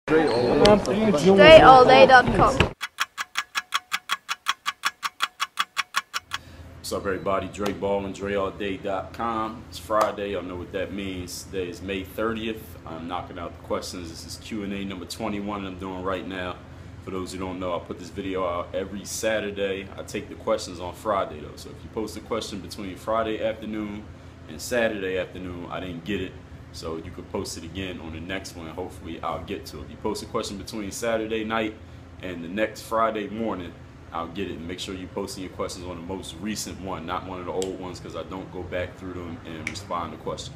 DreAllDay.com. What's up, everybody? Dre Baldwin, DreAllDay.com. It's Friday. Y'all know what that means. Today is May 30th. I'm knocking out the questions. This is Q&A number 21 that I'm doing right now. For those who don't know, I put this video out every Saturday. I take the questions on Friday, though. So if you post a question between Friday afternoon and Saturday afternoon, I didn't get it. So you could post it again on the next one. Hopefully, I'll get to it. If you post a question between Saturday night and the next Friday morning, I'll get it. And make sure you're posting your questions on the most recent one, not one of the old ones, because I don't go back through them and respond to questions.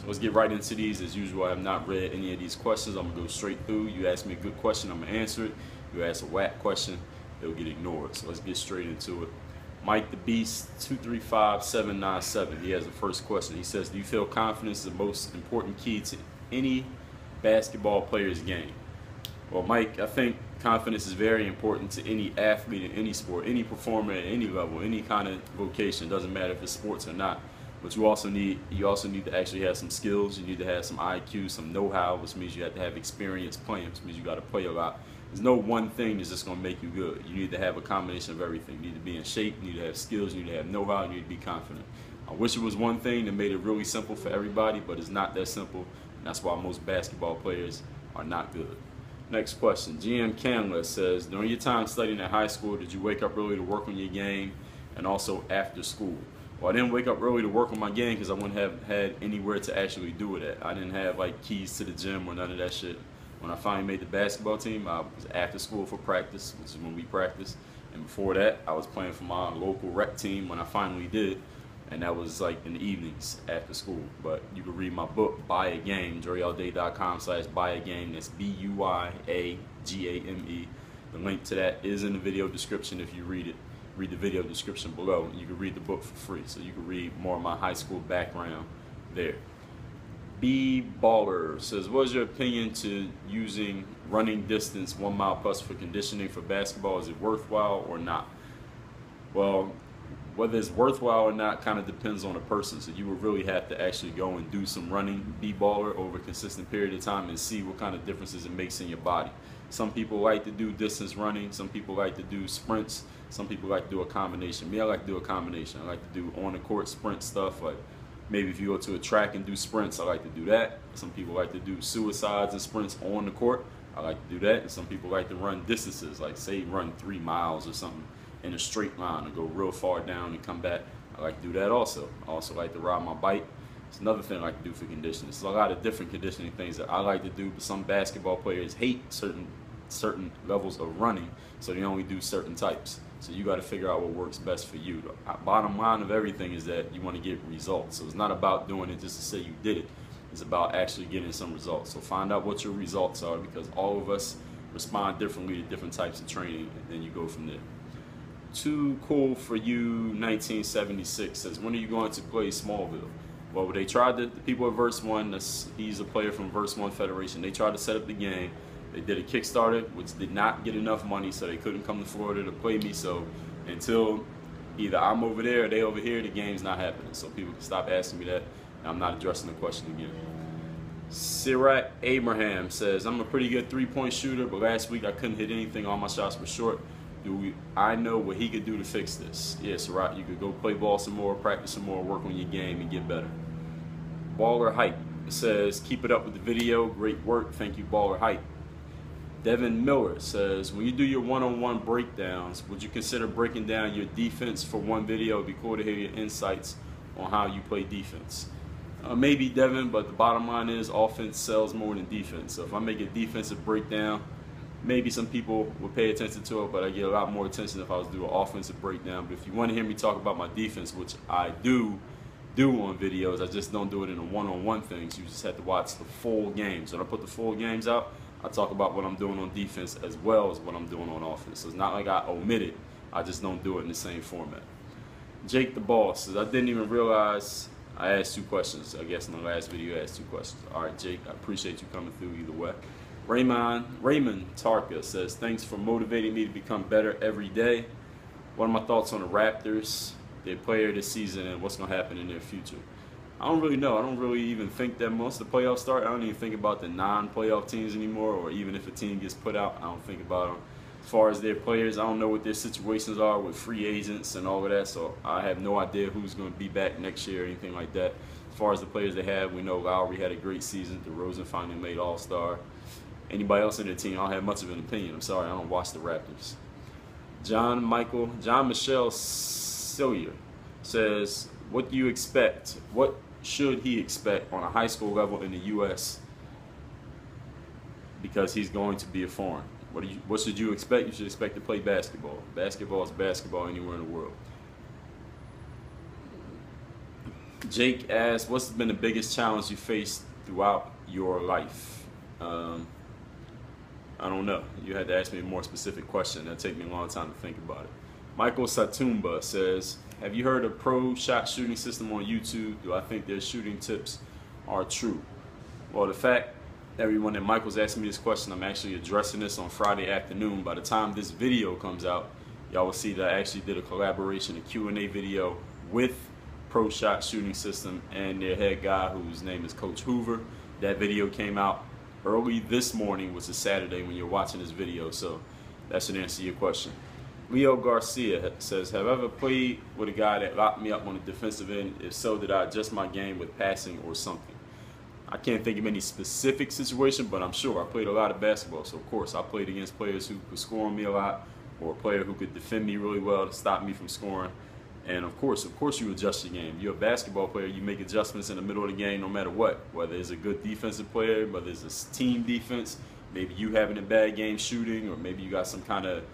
So let's get right into these. As usual, I have not read any of these questions. I'm going to go straight through. You ask me a good question, I'm going to answer it. You ask a whack question, it'll get ignored. So let's get straight into it. Mike the Beast 235797. He has the first question. He says, do you feel confidence is the most important key to any basketball player's game? Well, Mike, I think confidence is very important to any athlete in any sport, any performer at any level, any kind of vocation. It doesn't matter if it's sports or not. But you also need to actually have some skills. You need to have some IQ, some know-how, which means you have to have experience playing, which means you got to play a lot. There's no one thing that's just going to make you good. You need to have a combination of everything. You need to be in shape, you need to have skills, you need to have know-how, you need to be confident. I wish it was one thing that made it really simple for everybody, but it's not that simple, and that's why most basketball players are not good. Next question. GM Candler says, during your time studying at high school, did you wake up early to work on your game and also after school? Well, I didn't wake up early to work on my game because I wouldn't have had anywhere to actually do it at. I didn't have like keys to the gym or none of that shit. When I finally made the basketball team, I was after school for practice, which is when we practice. And before that, I was playing for my local rec team when I finally did. And that was like in the evenings after school. But you can read my book, Buy a Game, DreAllDay.com/buyagame. That's BUYAGAME. The link to that is in the video description. If you read the video description below. You can read the book for free. So you can read more of my high school background there. B Baller says, what is your opinion to using running distance 1 mile plus for conditioning for basketball? Is it worthwhile or not? Well, whether it's worthwhile or not kind of depends on the person. So you would really have to actually go and do some running, B Baller, over a consistent period of time and see what kind of differences it makes in your body. Some people like to do distance running. Some people like to do sprints. Some people like to do a combination. Me, I like to do a combination. I like to do on-the-court sprint stuff, like maybe if you go to a track and do sprints, I like to do that. Some people like to do suicides and sprints on the court. I like to do that. And some people like to run distances, like say run 3 miles or something in a straight line or go real far down and come back. I like to do that also. I also like to ride my bike. It's another thing I like to do for conditioning. There's a lot of different conditioning things that I like to do, but some basketball players hate certain levels of running, so they only do certain types. So you got to figure out what works best for you. The bottom line of everything is that you want to get results. So it's not about doing it just to say you did it. It's about actually getting some results. So find out what your results are, because all of us respond differently to different types of training, and then you go from there. Too Cool for You 1976 says, when are you going to play Smallville? Well, they tried the people at Verse 1, he's a player from Verse 1 Federation, they tried to set up the game. They did a Kickstarter, which did not get enough money, so they couldn't come to Florida to play me. So until either I'm over there or they over here, the game's not happening. So people can stop asking me that, and I'm not addressing the question again. Sirach Abraham says, I'm a pretty good three-point shooter, but last week I couldn't hit anything. All my shots were short. I know what he could do to fix this. Yeah, Sirach, you could go play ball some more, practice some more, work on your game, and get better. Baller Hype says, keep it up with the video. Great work. Thank you, Baller Hype. Devin Miller says, when you do your one-on-one breakdowns, would you consider breaking down your defense for one video? It'd be cool to hear your insights on how you play defense. Maybe, Devin, but the bottom line is offense sells more than defense. So if I make a defensive breakdown, maybe some people will pay attention to it, but I get a lot more attention if I was to do an offensive breakdown. But if you want to hear me talk about my defense, which I do on videos, I just don't do it in a one-on-one thing. So you just have to watch the full games. When I put the full games out, I talk about what I'm doing on defense as well as what I'm doing on offense. So it's not like I omit it. I just don't do it in the same format. Jake the Boss says, I didn't even realize I asked 2 questions. I guess in the last video I asked 2 questions. All right, Jake, I appreciate you coming through either way. Raymond Tarka says, thanks for motivating me to become better every day. What are my thoughts on the Raptors, their player this season, and what's going to happen in their future? I don't really know. I don't really even think that once the playoffs start, I don't even think about the non-playoff teams anymore, or even if a team gets put out, I don't think about them. As far as their players, I don't know what their situations are with free agents and all of that, so I have no idea who's going to be back next year or anything like that. As far as the players they have, we know Lowry had a great season. DeRozan finally made All-Star. Anybody else in their team, I don't have much of an opinion. I'm sorry, I don't watch the Raptors. John Michelle Cillier says, what do you expect? What should he expect on a high school level in the U.S. because he's going to be a foreign? What should you expect? You should expect to play basketball. Basketball is basketball anywhere in the world. Jake asks, what's been the biggest challenge you faced throughout your life? I don't know. You had to ask me a more specific question. That'll take me a long time to think about it. Michael Satumba says, have you heard of Pro Shot Shooting System on YouTube? Do I think their shooting tips are true? Well, the fact, everyone, that Michael's asking me this question, I'm actually addressing this on Friday afternoon. By the time this video comes out, y'all will see that I actually did a collaboration, a Q&A video with Pro Shot Shooting System and their head guy, whose name is Coach Hoover. That video came out early this morning, which is Saturday when you're watching this video, so that should answer your question. Leo Garcia says, have I ever played with a guy that locked me up on the defensive end? If so, did I adjust my game with passing or something? I can't think of any specific situation, but I'm sure I played a lot of basketball, so of course I played against players who could score on me a lot, or a player who could defend me really well to stop me from scoring. And of course you adjust your game. You're a basketball player, you make adjustments in the middle of the game no matter what. Whether it's a good defensive player, whether it's a team defense, maybe you having a bad game shooting, or maybe you got some kind of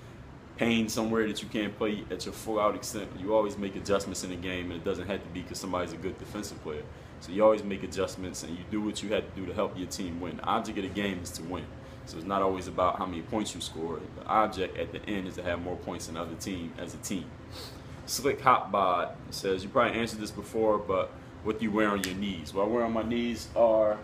pain somewhere that you can't play at your full out extent. You always make adjustments in the game, and it doesn't have to be because somebody's a good defensive player. So you always make adjustments, and you do what you had to do to help your team win. The object of the game is to win. So it's not always about how many points you score. The object at the end is to have more points than the other team as a team. Slick Hotbod says, you probably answered this before, but what do you wear on your knees? What I wear on my knees are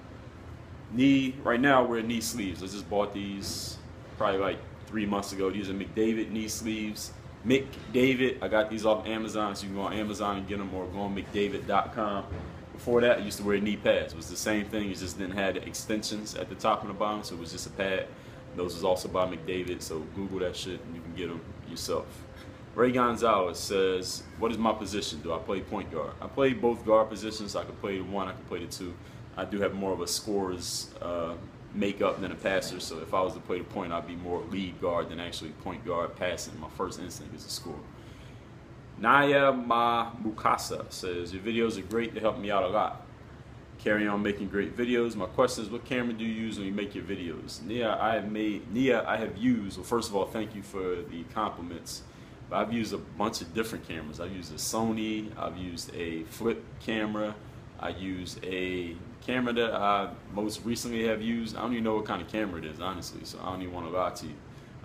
right now I wear knee sleeves. I just bought these probably like 3 months ago. These are McDavid knee sleeves. McDavid, I got these off Amazon, so you can go on Amazon and get them, or go on McDavid.com. Before that, I used to wear knee pads. It was the same thing, it just didn't have the extensions at the top and the bottom, so it was just a pad. Those was also by McDavid, so Google that shit and you can get them yourself. Ray Gonzalez says, what is my position? Do I play point guard? I play both guard positions. I can play the one, I can play the two. I do have more of a scorer's makeup than a passer, so if I was to play the point, I'd be more lead guard than actually point guard passing. My first instinct is to score. Naya Mukasa says, your videos are great, they help me out a lot. Carry on making great videos. My question is, what camera do you use when you make your videos? Nia, I have used, well, first of all, thank you for the compliments. I've used a bunch of different cameras. I've used a Sony, I've used a flip camera, I used a camera that I most recently have used. I don't even know what kind of camera it is, honestly, so I don't even want to lie to you.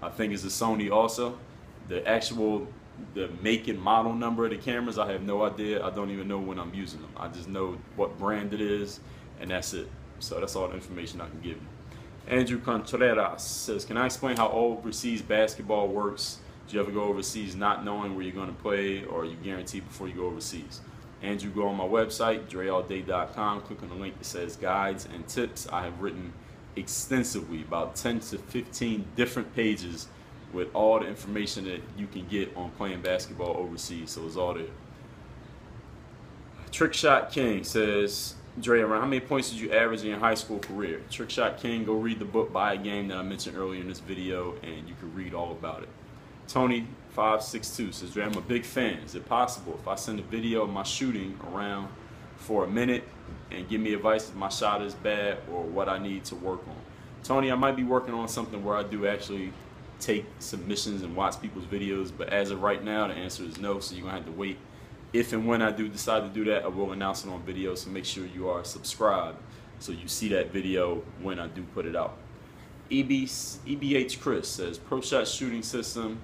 I think it's a Sony also. The make and model number of the cameras, I have no idea. I don't even know when I'm using them. I just know what brand it is, and that's it. So that's all the information I can give you. Andrew Contreras says, can I explain how overseas basketball works? Do you ever go overseas not knowing where you're going to play, or are you guaranteed before you go overseas? Andrew, go on my website, dreallday.com, click on the link that says guides and tips. I have written extensively, about 10 to 15 different pages with all the information that you can get on playing basketball overseas, so it's all there. Trick Shot King says, Dre, around how many points did you average in your high school career? Trick Shot King, go read the book Buy a Game that I mentioned earlier in this video, and you can read all about it. Tony562 says, Dre, I'm a big fan. Is it possible if I send a video of my shooting around for a minute and give me advice if my shot is bad or what I need to work on? Tony, I might be working on something where I do actually take submissions and watch people's videos, but as of right now, the answer is no, so you're gonna have to wait. If and when I do decide to do that, I will announce it on video, so make sure you are subscribed so you see that video when I do put it out. EBH Chris says, Pro Shot Shooting System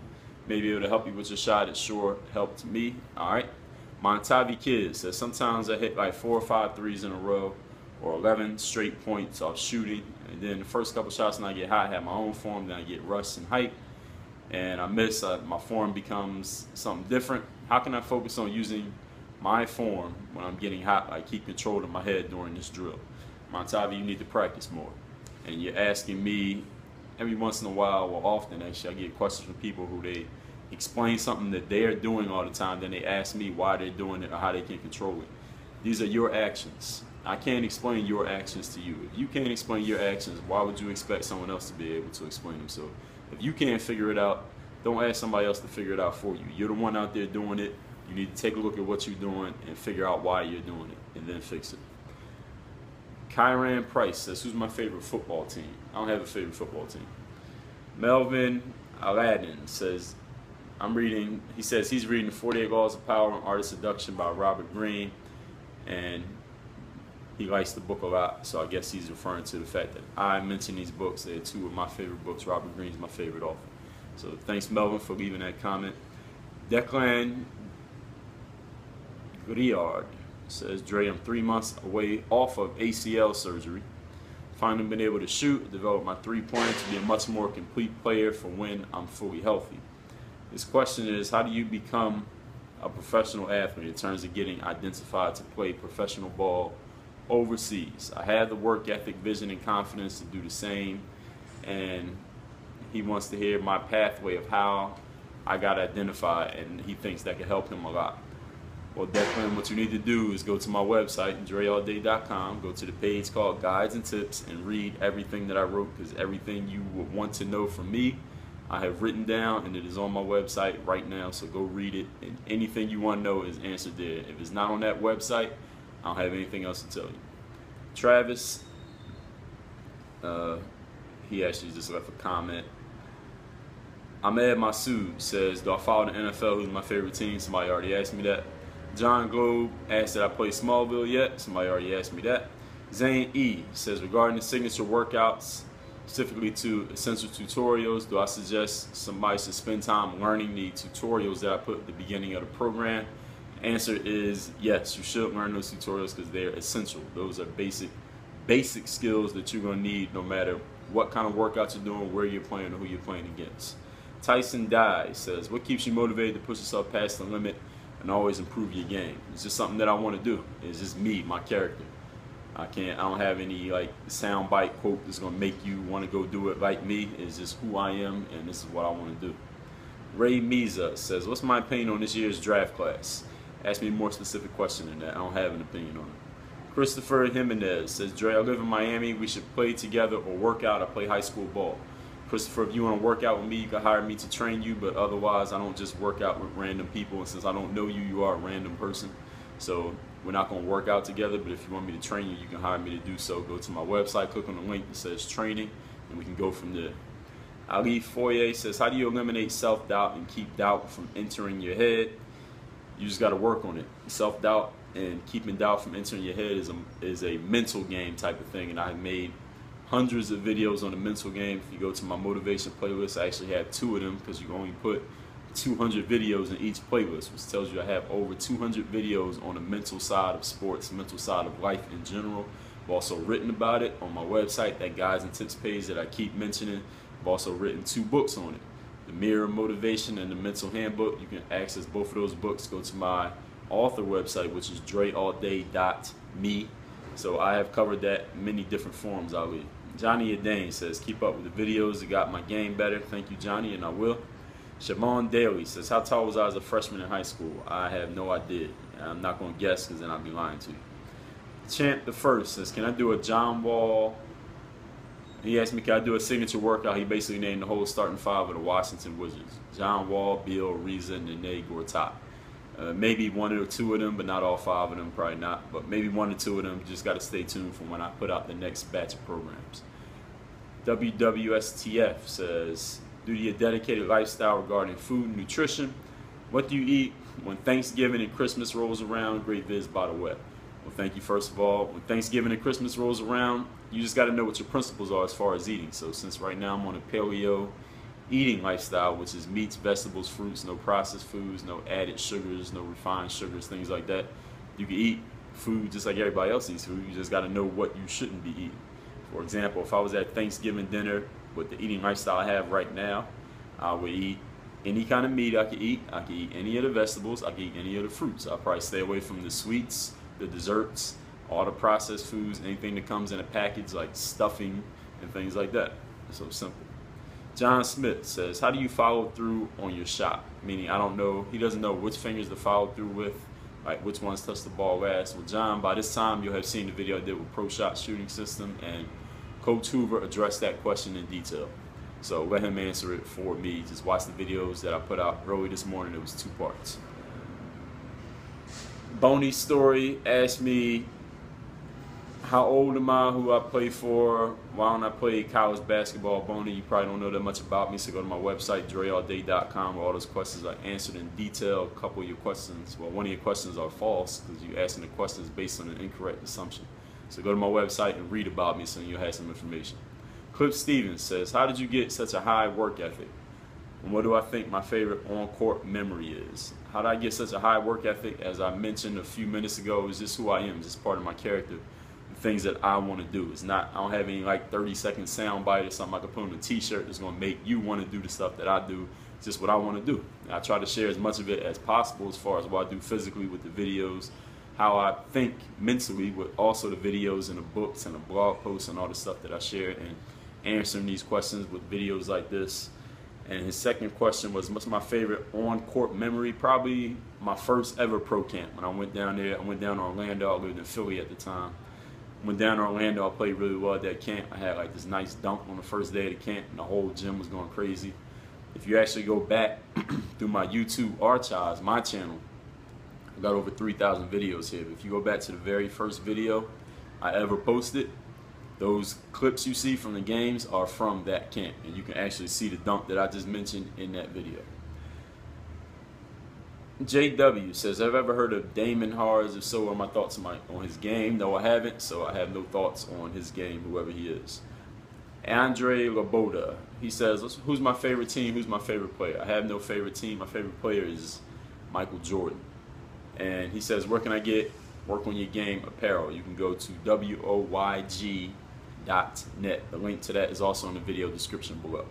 may be able to help you with your shot. It sure helped me. All right. Montavi Kid says, sometimes I hit like 4 or 5 threes in a row, or 11 straight points off shooting, and then the first couple shots when I get hot, I have my own form, then I get rushed and hype, and I miss, my form becomes something different. How can I focus on using my form when I'm getting hot. I keep control of my head during this drill. Montavi, you need to practice more. And you're asking me every once in a while, or often actually, I get questions from people who they explain something that they're doing all the time, then they ask me why they're doing it or how they can control it. These are your actions. I can't explain your actions to you. If you can't explain your actions, why would you expect someone else to be able to explain them? So if you can't figure it out, don't ask somebody else to figure it out for you. You're the one out there doing it. You need to take a look at what you're doing and figure out why you're doing it, and then fix it. Kyran Price says, who's my favorite football team? I don't have a favorite football team. Melvin Aladdin says, he says he's reading the 48 Laws of Power and Art of Seduction by Robert Greene, and he likes the book a lot, so I guess he's referring to the fact that I mentioned these books. They're two of my favorite books. Robert Greene's my favorite author. So thanks, Melvin, for leaving that comment. Declan Griard says, Dre, I'm 3 months away off of ACL surgery. Finally been able to shoot, develop my three-pointer to be a much more complete player for when I'm fully healthy. His question is, how do you become a professional athlete in terms of getting identified to play professional ball overseas? I have the work ethic, vision, and confidence to do the same, and he wants to hear my pathway of how I got identified, and he thinks that could help him a lot. Well, Declan, what you need to do is go to my website, dreallday.com, go to the page called Guides and Tips, and read everything that I wrote, because everything you would want to know from me, I have written down, and it is on my website right now, so go read it, and anything you want to know is answered there. If it's not on that website, I don't have anything else to tell you. Travis, he actually just left a comment. Ahmed Masood says, do I follow the NFL? Who's my favorite team? Somebody already asked me that. John Globe asked, did I play Smallville yet? Somebody already asked me that. Zane E says, regarding the signature workouts, specifically to essential tutorials, do I suggest somebody should spend time learning the tutorials that I put at the beginning of the program? Answer is yes, you should learn those tutorials because they're essential. Those are basic skills that you're going to need no matter what kind of workouts you're doing, where you're playing, or who you're playing against. Tyson Dye says, what keeps you motivated to push yourself past the limit and always improve your game? It's just something that I want to do. It's just me, my character. I don't have any like soundbite quote that's gonna make you want to go do it like me. It's just who I am, and this is what I want to do. Ray Miza says, what's my opinion on this year's draft class? Ask me a more specific question than that. I don't have an opinion on it. Christopher Jimenez says, Dre, I live in Miami. We should play together or work out. I play high school ball. Christopher, if you want to work out with me, you can hire me to train you, but otherwise I don't just work out with random people, and since I don't know you, you are a random person. So we're not going to work out together, but if you want me to train you, you can hire me to do so. Go to my website, click on the link that says training, and we can go from there. Ali Foyer says, how do you eliminate self-doubt and keep doubt from entering your head? You just got to work on it. Self-doubt and keeping doubt from entering your head is a mental game type of thing, and I have made hundreds of videos on the mental game. If you go to my motivation playlist, I actually have 2 of them because you can only put 200 videos in each playlist, which tells you I have over 200 videos on the mental side of sports, mental side of life in general. I've also written about it on my website, that Guides and Tips page that I keep mentioning. I've also written 2 books on it, The Mirror of Motivation and The Mental Handbook. You can access both of those books. Go to my author website, which is dreallday.me. So I have covered that in many different forms, Ali. Johnny Adane says, keep up with the videos. It got my game better. Thank you, Johnny, and I will. Siobhan Daly says, how tall was I as a freshman in high school? I have no idea. I'm not going to guess because then I'll be lying to you. Champ the First says, can I do a John Wall? He asked me, can I do a signature workout? He basically named the whole starting 5 of the Washington Wizards. John Wall, Bill, Reza, Nene, Gortat. Maybe 1 or 2 of them, but not all 5 of them, probably not. But maybe 1 or 2 of them. Just got to stay tuned for when I put out the next batch of programs. WWSTF says, due to your dedicated lifestyle regarding food and nutrition, what do you eat when Thanksgiving and Christmas rolls around? Great viz, by the way. Well, thank you, first of all. When Thanksgiving and Christmas rolls around, you just got to know what your principles are as far as eating. So since right now I'm on a paleo eating lifestyle, which is meats, vegetables, fruits, no processed foods, no added sugars, no refined sugars, things like that. You can eat food just like everybody else eats food. You just got to know what you shouldn't be eating. For example, if I was at Thanksgiving dinner with the eating lifestyle I have right now, I would eat any kind of meat I could eat. I could eat any of the vegetables. I could eat any of the fruits. I'll probably stay away from the sweets, the desserts, all the processed foods, anything that comes in a package like stuffing and things like that. It's so simple. John Smith says, how do you follow through on your shot? Meaning, I don't know, he doesn't know which fingers to follow through with, like which ones touch the ball last. Well, John, by this time you'll have seen the video I did with Pro Shot Shooting System, and Coach Hoover addressed that question in detail. So let him answer it for me. Just watch the videos that I put out early this morning. It was 2 parts. Boney Story asked me, how old am I, who I play for, why don't I play college basketball? Boney, you probably don't know that much about me, so go to my website, dreallday.com, where all those questions are answered in detail. A couple of your questions, well, one of your questions are false because you're asking the questions based on an incorrect assumption. So go to my website and read about me so you'll have some information. Cliff Stevens says, how did you get such a high work ethic? And what do I think my favorite on-court memory is? How did I get such a high work ethic? As I mentioned a few minutes ago, is just who I am, just part of my character. Things that I want to do. It's not, I don't have any like 30-second sound bite or something I could put on a t-shirt that's going to make you want to do the stuff that I do. It's just what I want to do. And I try to share as much of it as possible as far as what I do physically with the videos, how I think mentally with also the videos and the books and the blog posts and all the stuff that I share, and answering these questions with videos like this. And his second question was, what's my favorite on-court memory? Probably my first ever pro camp. When I went down there, I went down to Orlando. I lived in Philly at the time. Went down to Orlando, I played really well at that camp. I had like this nice dunk on the first day of the camp, and the whole gym was going crazy. If you actually go back through my YouTube archives, my channel, I got over 3,000 videos here. But if you go back to the very first video I ever posted, those clips you see from the games are from that camp, and you can actually see the dunk that I just mentioned in that video. JW says, have I ever heard of Damon Hars? If so, what are my thoughts on his game? No, I haven't, so I have no thoughts on his game, whoever he is. Andre Laboda, he says, who's my favorite team? Who's my favorite player? I have no favorite team. My favorite player is Michael Jordan. And he says, where can I get Work on Your Game apparel? You can go to woyg.net. The link to that is also in the video description below.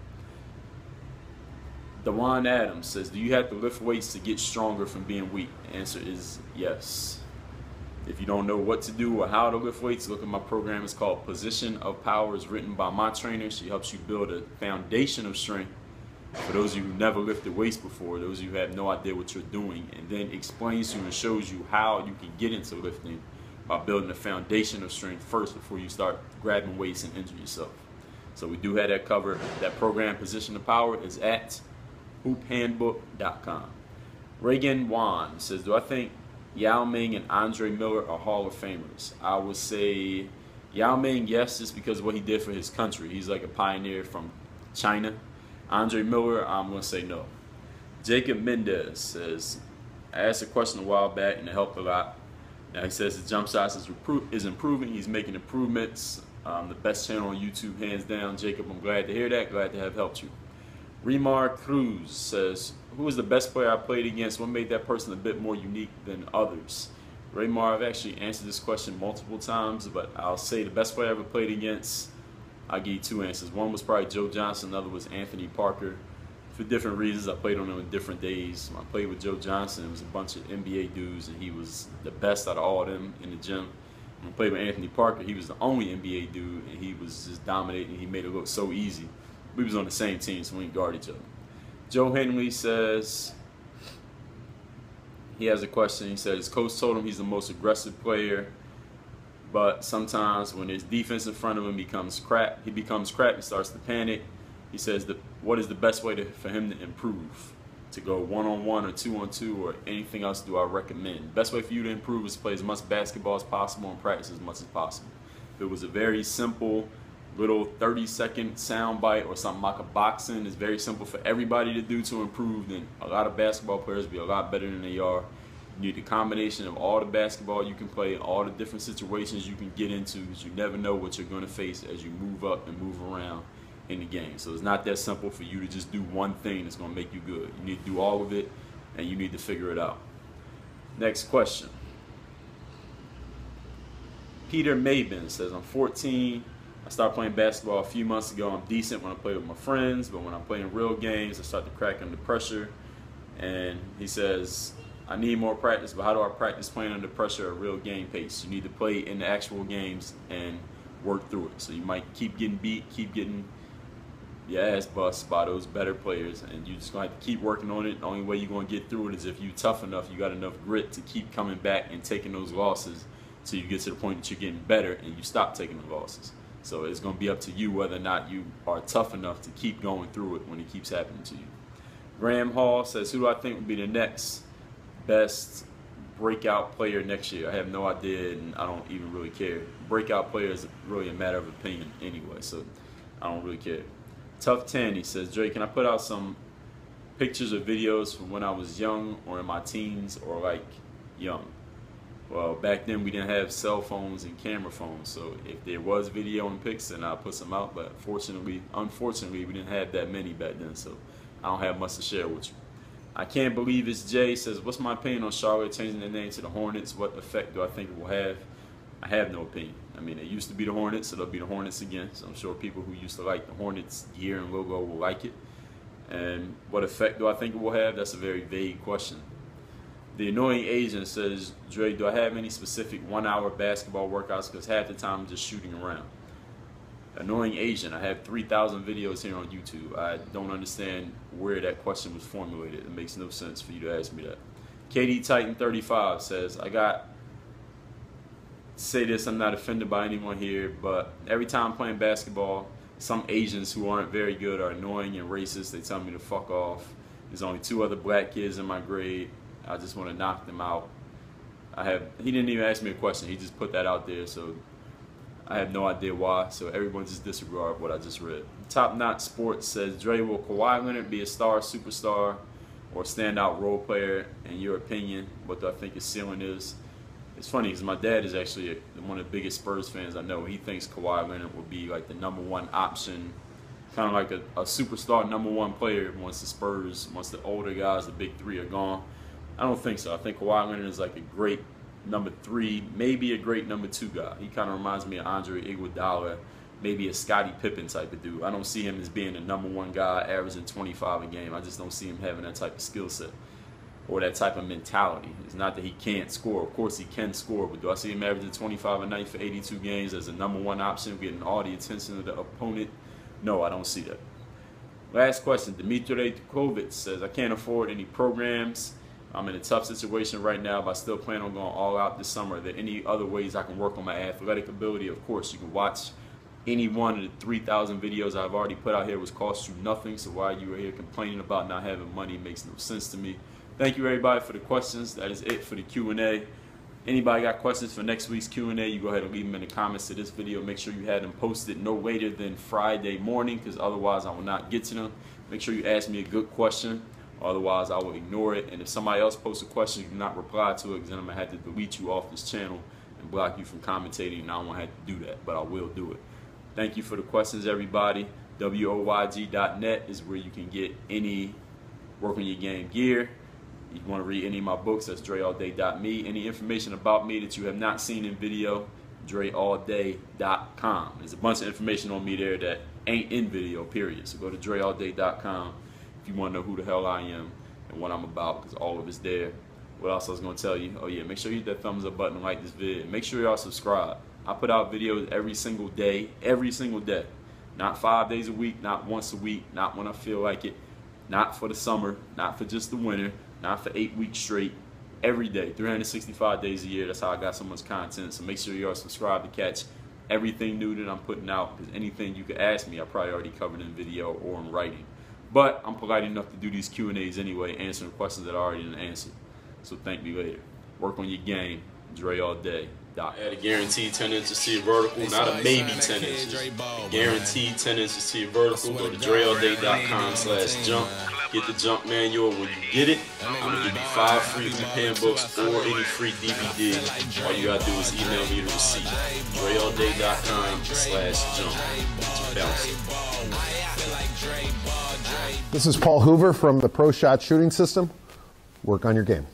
Dewan Adams says, do you have to lift weights to get stronger from being weak? The answer is yes. If you don't know what to do or how to lift weights, look at my program. It's called Position of Power. It's written by my trainer. She helps you build a foundation of strength for those of you who never lifted weights before, those of you who have no idea what you're doing, and then explains to you and shows you how you can get into lifting by building a foundation of strength first before you start grabbing weights and injure yourself. So we do have that covered. That program, Position of Power, is at hoophandbook.com. Reagan Wan says, do I think Yao Ming and Andre Miller are Hall of Famers? I would say Yao Ming, yes, just because of what he did for his country. He's like a pioneer from China. Andre Miller, I'm going to say no. Jacob Mendez says, I asked a question a while back and it helped a lot. Now he says his jump shots is improving. He's making improvements. The best channel on YouTube, hands down. Jacob, I'm glad to hear that. Glad to have helped you. Remar Cruz says, who was the best player I played against? What made that person a bit more unique than others? Remar, I've actually answered this question multiple times, but I'll say the best player I ever played against, I'll give you 2 answers. One was probably Joe Johnson, another was Anthony Parker. For different reasons, I played on them in different days. When I played with Joe Johnson, it was a bunch of NBA dudes, and he was the best out of all of them in the gym. When I played with Anthony Parker, he was the only NBA dude, and he was just dominating. He made it look so easy. We was on the same team, so we didn't guard each other. Joe Henley says, he has a question. He said his coach told him he's the most aggressive player, but sometimes when his defense in front of him becomes crap, he starts to panic. He says, what is the best way for him to improve? To go 1-on-1 or 2-on-2 or anything else do I recommend? Best way for you to improve is to play as much basketball as possible and practice as much as possible. If it was a very simple little 30-second sound bite or something like a boxing, is very simple for everybody to do to improve, then a lot of basketball players will be a lot better than they are. You need a combination of all the basketball you can play, all the different situations you can get into, because you never know what you're going to face as you move up and move around in the game. So it's not that simple for you to just do one thing that's going to make you good. You need to do all of it, and you need to figure it out. Next question. Peter Mabin says, I'm 14 I started playing basketball a few months ago. I'm decent when I play with my friends, but when I play in real games, I start to crack under pressure. And he says, I need more practice, but how do I practice playing under pressure at real game pace? You need to play in the actual games and work through it. So you might keep getting beat, keep getting your ass bust by those better players, and you just gonna have to keep working on it. The only way you're gonna get through it is if you're tough enough, you got enough grit to keep coming back and taking those losses till you get to the point that you're getting better and you stop taking the losses. So it's gonna be up to you whether or not you are tough enough to keep going through it when it keeps happening to you. Graham Hall says, who do I think will be the next best breakout player next year? I have no idea, and I don't even really care. Breakout player is really a matter of opinion anyway, so I don't really care. Tough 10, he says, Dre, can I put out some pictures or videos from when I was young or in my teens or like young? Well, back then we didn't have cell phones and camera phones, so if there was video and pics, then I'll put some out, but unfortunately, we didn't have that many back then, so I don't have much to share with you. I can't believe it's Jay. Says, what's my opinion on Charlotte changing their name to the Hornets? What effect do I think it will have? I have no opinion. I mean, it used to be the Hornets, so they'll be the Hornets again. So I'm sure people who used to like the Hornets gear and logo will like it. And what effect do I think it will have? That's a very vague question. The Annoying Asian says, Dre, do I have any specific 1 hour basketball workouts? Because half the time I'm just shooting around. Annoying Asian, I have 3,000 videos here on YouTube. I don't understand where that question was formulated. It makes no sense for you to ask me that. KD Titan 35 says, I got say this, I'm not offended by anyone here, but every time I'm playing basketball, some Asians who aren't very good are annoying and racist. They tell me to fuck off. There's only 2 other black kids in my grade. I just want to knock them out. He didn't even ask me a question. He just put that out there, so I have no idea why. So everyone just disregard what I just read. Top Knot Sports says, Dre, will Kawhi Leonard be a star, superstar, or standout role player? In your opinion, what do I think his ceiling is? It's funny because my dad is actually one of the biggest Spurs fans I know. He thinks Kawhi Leonard will be like the #1 option, kind of like a superstar #1 player once the older guys, the big 3 are gone. I don't think so. I think Kawhi Leonard is like a great #3, maybe a great #2 guy. He kind of reminds me of Andre Iguodala, maybe a Scottie Pippen type of dude. I don't see him as being a #1 guy averaging 25 a game. I just don't see him having that type of skill set or that type of mentality. It's not that he can't score. Of course he can score, but do I see him averaging 25 a night for 82 games as a #1 option, getting all the attention of the opponent? No, I don't see that. Last question. Dmitry Tukovic says, I can't afford any programs. I'm in a tough situation right now, but I still plan on going all out this summer. Are there any other ways I can work on my athletic ability? Of course, you can watch any one of the 3,000 videos I've already put out here, which cost you nothing. So why you are here complaining about not having money makes no sense to me. Thank you, everybody, for the questions. That is it for the Q&A. Anybody got questions for next week's Q&A, you go ahead and leave them in the comments to this video. Make sure you had them posted no later than Friday morning, because otherwise I will not get to them. Make sure you ask me a good question. Otherwise, I will ignore it. And if somebody else posts a question, do not reply to it, because then I'm going to have to delete you off this channel and block you from commentating, and I don't want to have to do that, but I will do it. Thank you for the questions, everybody. WOYG.net is where you can get any work on your game gear. If you want to read any of my books, that's DreAllDay.me. Any information about me that you have not seen in video, DreAllDay.com. There's a bunch of information on me there that ain't in video, period. So go to DreAllDay.com if you want to know who the hell I am and what I'm about, because all of it's there. What else I was going to tell you? Oh yeah, make sure you hit that thumbs up button and like this video. Make sure y'all subscribe. I put out videos every single day. Not 5 days a week, not once a week, not when I feel like it, not for the summer, not for just the winter, not for 8 weeks straight. Every day, 365 days a year. That's how I got so much content. So make sure you are subscribed to catch everything new that I'm putting out, because anything you could ask me, I probably already covered in video or in writing. But I'm polite enough to do these Q&As anyway, answering questions that I already didn't answer. So thank me later. Work on your game. Dre all day. Add a guaranteed 10 inches to your vertical, not a maybe 10 inches. Guaranteed 10 inches to your vertical. Go to DreAllDay.com/jump. Get the jump manual. When you get it, I'm going to give you 5 free pen books or any free DVD. All you got to do is email me the receipt. DreAllDay.com/jump. This is Paul Hoover from the Pro Shot Shooting System. Work on your game.